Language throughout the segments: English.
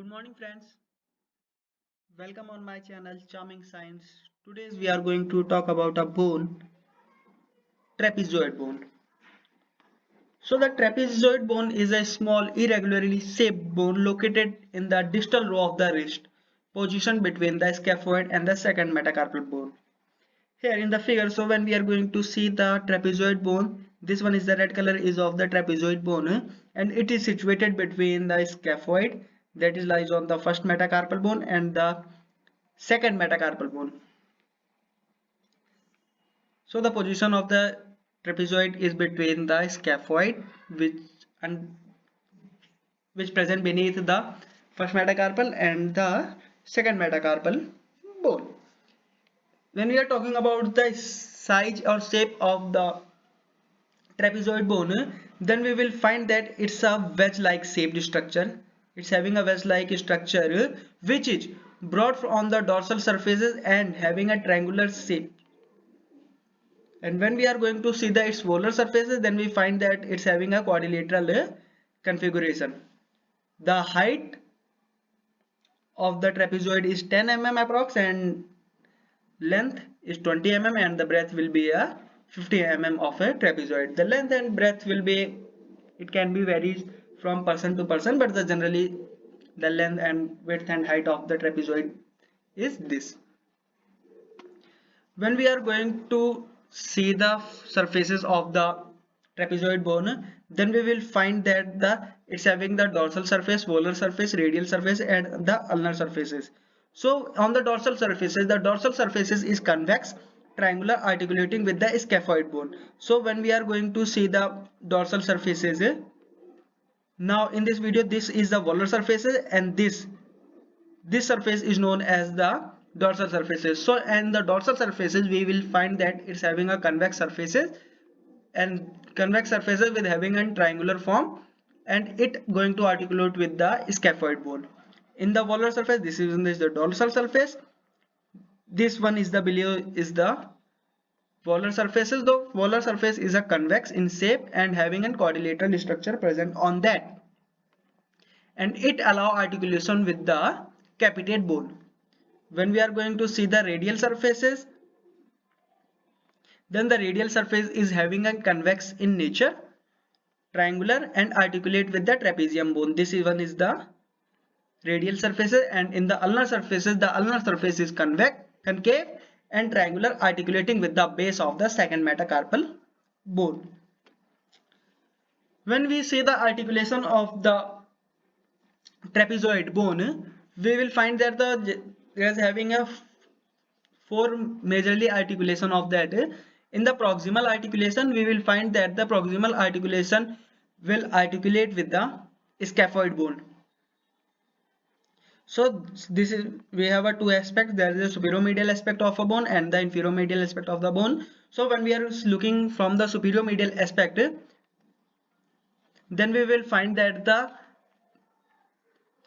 Good morning friends, welcome on my channel Charming Science. Today we are going to talk about a bone, trapezoid bone. So the trapezoid bone is a small irregularly shaped bone located in the distal row of the wrist, positioned between the scaphoid and the second metacarpal bone. Here in the figure, so when we are going to see the trapezoid bone, this one is the red color is of the trapezoid bone and it is situated between the scaphoid that is lies on the first metacarpal bone and the second metacarpal bone. So the position of the trapezoid is between the scaphoid which present beneath the first metacarpal and the second metacarpal bone. When we are talking about the size or shape of the trapezoid bone, then we will find that it's a wedge-like shaped structure. It's having a wedge-like structure which is broad on the dorsal surfaces and having a triangular shape. And when we are going to see the its volar surfaces, then we find that it's having a quadrilateral configuration. The height of the trapezoid is 10 mm approx and length is 20 mm and the breadth will be a 50 mm of a trapezoid. The length and breadth will be, it can be varies from person to person, but generally the length and width and height of the trapezoid is this. When we are going to see the surfaces of the trapezoid bone, then we will find that it's having the dorsal surface, volar surface, radial surface and the ulnar surfaces. So on the dorsal surfaces is convex, triangular, articulating with the scaphoid bone. So when we are going to see the dorsal surfaces, now in this video this is the volar surfaces and this surface is known as the dorsal surfaces. So and the dorsal surfaces we will find that it's having a convex surfaces and convex surfaces with having a triangular form and it going to articulate with the scaphoid bone. In the volar surface, this is the dorsal surface, this one is the below is the volar surfaces. The volar surface is a convex in shape and having a quadrilateral structure present on that, and it allow articulation with the capitate bone. When we are going to see the radial surfaces, then the radial surface is having a convex in nature, triangular and articulate with the trapezium bone. This one is the radial surfaces, and in the ulnar surfaces, the ulnar surface is convex, concave and triangular, articulating with the base of the second metacarpal bone. When we see the articulation of the trapezoid bone, we will find that there is having a four majorly articulation of that. In the proximal articulation, we will find that the proximal articulation will articulate with the scaphoid bone. So this is, we have a two aspects. There is a superomedial aspect of a bone and the inferiomedial aspect of the bone. So when we are looking from the superomedial aspect, then we will find that the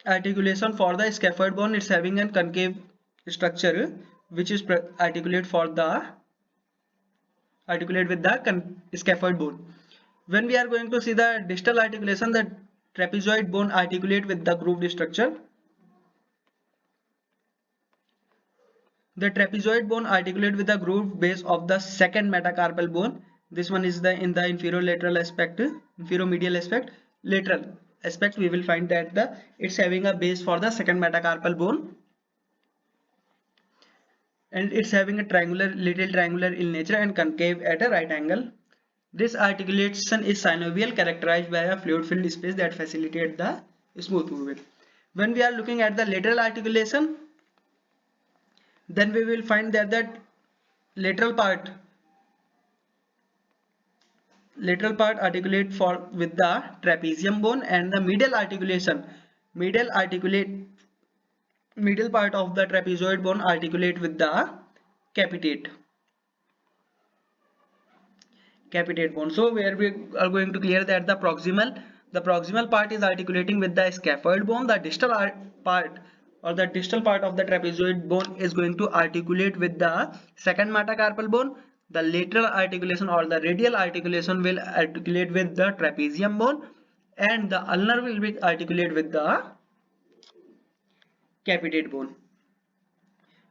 articulation for the scaphoid bone is having a concave structure which is articulate with the scaphoid bone. When we are going to see the distal articulation, the trapezoid bone articulate with the grooved structure. The trapezoid bone articulate with the grooved base of the second metacarpal bone. This one is the in the inferolateral aspect, inferomedial aspect. Lateral aspect, we will find that it's having a base for the second metacarpal bone, and it's having a little triangular in nature and concave at a right angle. This articulation is synovial, characterized by a fluid filled space that facilitates the smooth movement. When we are looking at the lateral articulation, then we will find that lateral part articulate with the trapezium bone, and the medial part of the trapezoid bone articulate with the capitate bone. So where we are going to clear that the proximal part is articulating with the scaphoid bone. The distal part or the distal part of the trapezoid bone is going to articulate with the second metacarpal bone. The lateral articulation or the radial articulation will articulate with the trapezium bone, and the ulnar will be articulate with the capitate bone.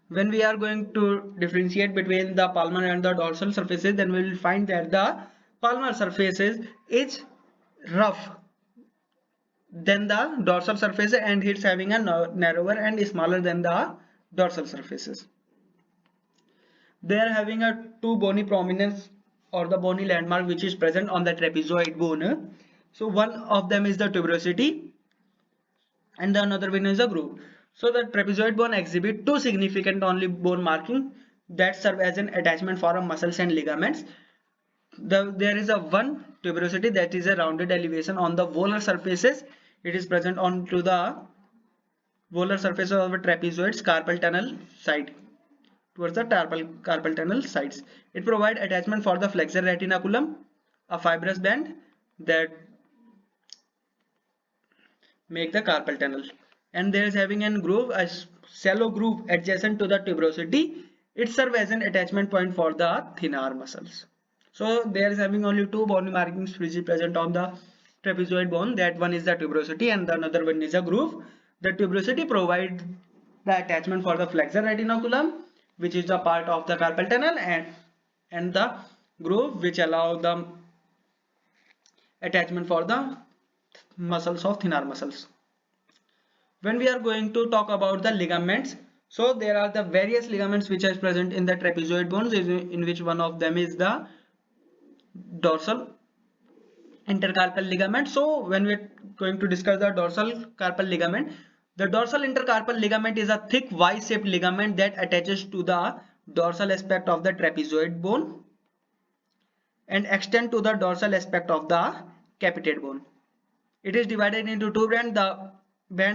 When we are going to differentiate between the palmar and the dorsal surfaces, then we will find that the palmar surfaces is rough than the dorsal surface, and it's having a narrower and smaller than the dorsal surfaces. They are having a two bony prominence or the bony landmark which is present on the trapezoid bone. So one of them is the tuberosity and the another one is a groove. So the trapezoid bone exhibit two significant only bone marking that serve as an attachment for muscles and ligaments. There is a one tuberosity that is a rounded elevation on the volar surfaces. It is present onto the volar surface of the trapezoid's carpal tunnel side towards the carpal tunnel sides. It provides attachment for the flexor retinaculum, a fibrous band that make the carpal tunnel, and there is having a groove, a shallow groove adjacent to the tuberosity. It serves as an attachment point for the thenar muscles. So there is having only two bony markings which is present on the trapezoid bone. That one is the tuberosity and the another one is a groove. The tuberosity provides the attachment for the flexor retinaculum, which is the part of the carpal tunnel, and the groove which allow the attachment for the muscles of thenar muscles. When we are going to talk about the ligaments, so there are the various ligaments which are present in the trapezoid bones, in which one of them is the dorsal intercarpal ligament. So when we're going to discuss the dorsal carpal ligament, the dorsal intercarpal ligament is a thick Y-shaped ligament that attaches to the dorsal aspect of the trapezoid bone and extend to the dorsal aspect of the capitate bone. It is divided into two bands,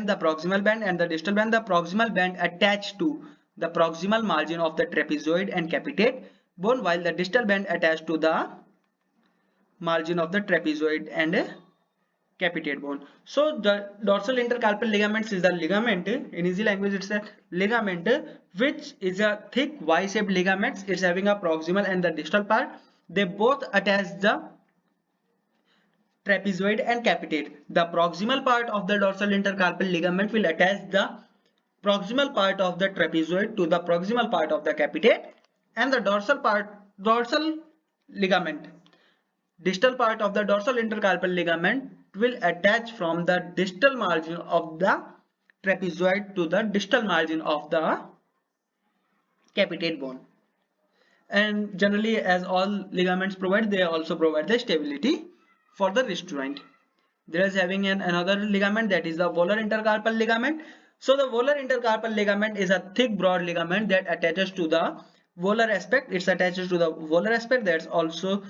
the proximal band and the distal band. The proximal band attached to the proximal margin of the trapezoid and capitate bone, while the distal band attached to the margin of the trapezoid and capitate bone. So the dorsal intercarpal ligaments is the ligament, in easy language it's a ligament which is a thick Y-shaped ligament. It's having a proximal and the distal part. They both attach the trapezoid and capitate. The proximal part of the dorsal intercarpal ligament will attach the proximal part of the trapezoid to the proximal part of the capitate, and the dorsal ligament, distal part of the dorsal intercarpal ligament will attach from the distal margin of the trapezoid to the distal margin of the capitate bone. And generally, as all ligaments provide, they also provide the stability for the wrist joint. There is having another ligament, that is the volar intercarpal ligament. So the volar intercarpal ligament is a thick broad ligament that attaches to the volar aspect. It attaches to the volar aspect, that's also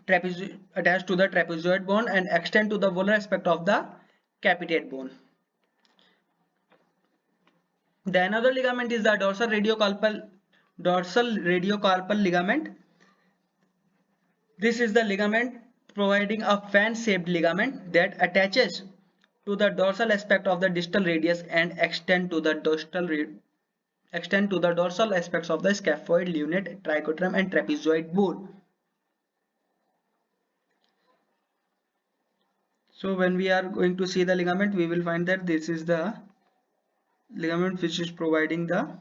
attached to the trapezoid bone and extend to the volar aspect of the capitate bone. The another ligament is the dorsal radiocarpal ligament. This is the ligament providing a fan-shaped ligament that attaches to the dorsal aspect of the distal radius and extend to the dorsal aspects of the scaphoid, lunate, trichotram and trapezoid bone. So when we are going to see the ligament, we will find that this is the ligament which is providing the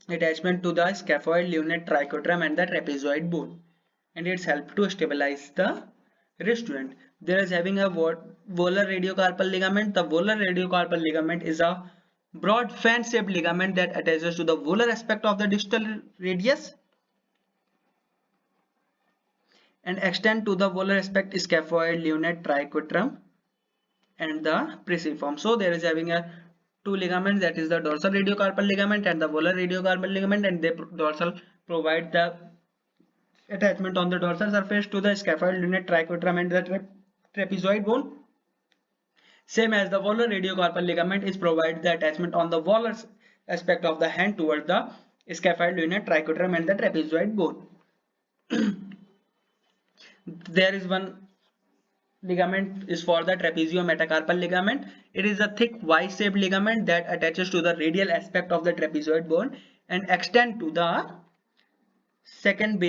attachment to the scaphoid, lunate, trichotram and the trapezoid bone, and it's helped to stabilize the wrist joint. There is having a volar radiocarpal ligament. The volar radiocarpal ligament is a broad fan-shaped ligament that attaches to the volar aspect of the distal radius and extend to the volar aspect scaphoid, lunate, trichotram and the pisiform. So there is having a two ligaments, that is the dorsal radiocarpal ligament and the volar radiocarpal ligament, and they dorsal provide the attachment on the dorsal surface to the scaphoid, lunate, trichotram and the trapezoid bone. Same as the volar radiocarpal ligament is provide the attachment on the volar aspect of the hand towards the scaphoid, lunate, trichotram and the trapezoid bone. There is one ligament is for the trapeziometacarpal ligament. It is a thick Y-shaped ligament that attaches to the radial aspect of the trapezoid bone and extend to the second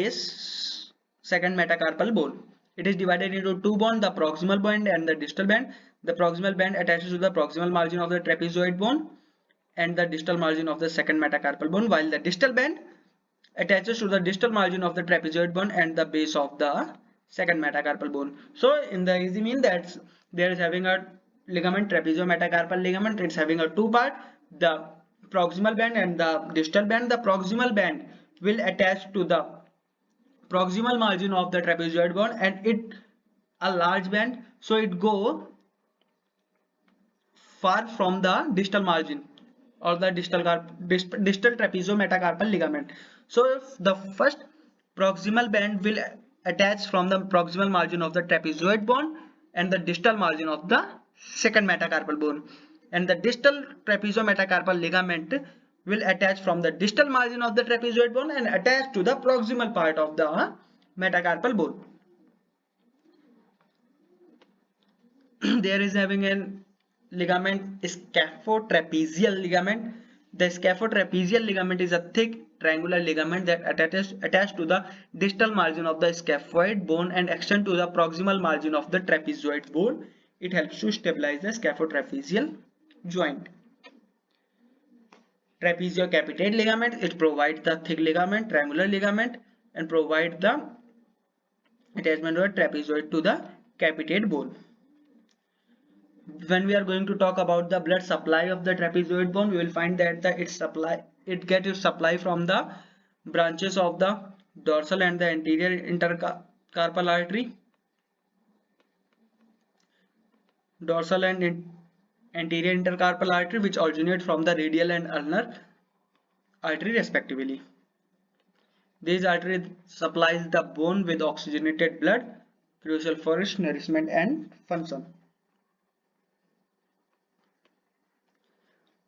metacarpal bone. It is divided into two bonds, the proximal band and the distal band. The proximal band attaches to the proximal margin of the trapezoid bone and the distal margin of the second metacarpal bone, while the distal band attaches to the distal margin of the trapezoid bone and the base of the second metacarpal bone. So in the easy mean that there is having a ligament, trapeziometacarpal ligament. It's having a two part, the proximal band and the distal band. The proximal band will attach to the proximal margin of the trapezoid bone and it a large band, so it go far from the distal margin or the distal trapeziometacarpal ligament. So if the first proximal band will attach from the proximal margin of the trapezoid bone and the distal margin of the second metacarpal bone, and the distal trapeziometacarpal ligament will attach from the distal margin of the trapezoid bone and attach to the proximal part of the metacarpal bone. There is having a ligament, scaphotrapezial ligament. The scaphotrapezial ligament is a thick triangular ligament that attached to the distal margin of the scaphoid bone and extend to the proximal margin of the trapezoid bone. It helps to stabilize the scaphotrapezial joint. Trapeziocapitate ligament, it provides the thick ligament, triangular ligament, and provide the attachment of the trapezoid to the capitate bone. When we are going to talk about the blood supply of the trapezoid bone, we will find that it gets its supply from the branches of the dorsal and the anterior intercarpal artery, dorsal and anterior intercarpal artery, which originate from the radial and ulnar artery respectively. These arteries supplies the bone with oxygenated blood, crucial for its nourishment and function.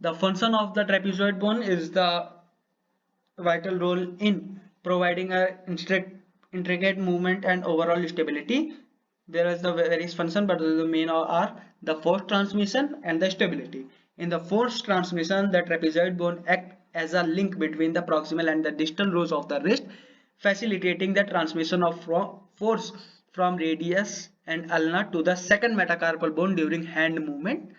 The function of the trapezoid bone is the vital role in providing a intricate movement and overall stability. There is the various function, but the main are the force transmission and the stability. In the force transmission, the trapezoid bone acts as a link between the proximal and the distal rows of the wrist, facilitating the transmission of force from radius and ulna to the second metacarpal bone during hand movement.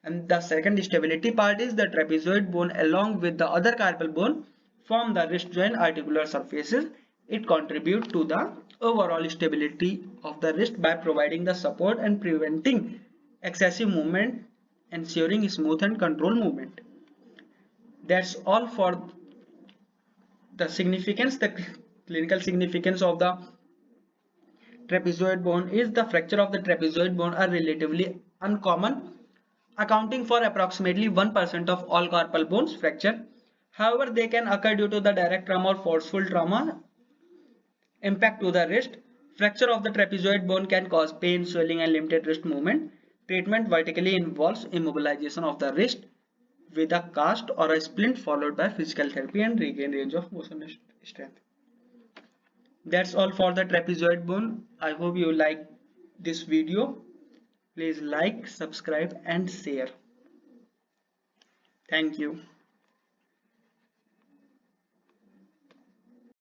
And the second stability part is the trapezoid bone along with the other carpal bone form the wrist joint articular surfaces. It contributes to the overall stability of the wrist by providing the support and preventing excessive movement, ensuring smooth and controlled movement. That's all for the significance. The clinical significance of the trapezoid bone is the fracture of the trapezoid bone are relatively uncommon, accounting for approximately 1% of all carpal bones fracture. However, they can occur due to the direct trauma or forceful trauma impact to the wrist. Fracture of the trapezoid bone can cause pain, swelling, and limited wrist movement. Treatment vertically involves immobilization of the wrist with a cast or a splint followed by physical therapy and regain range of motion strength. That's all for the trapezoid bone. I hope you like this video. Please like, subscribe and share. Thank you.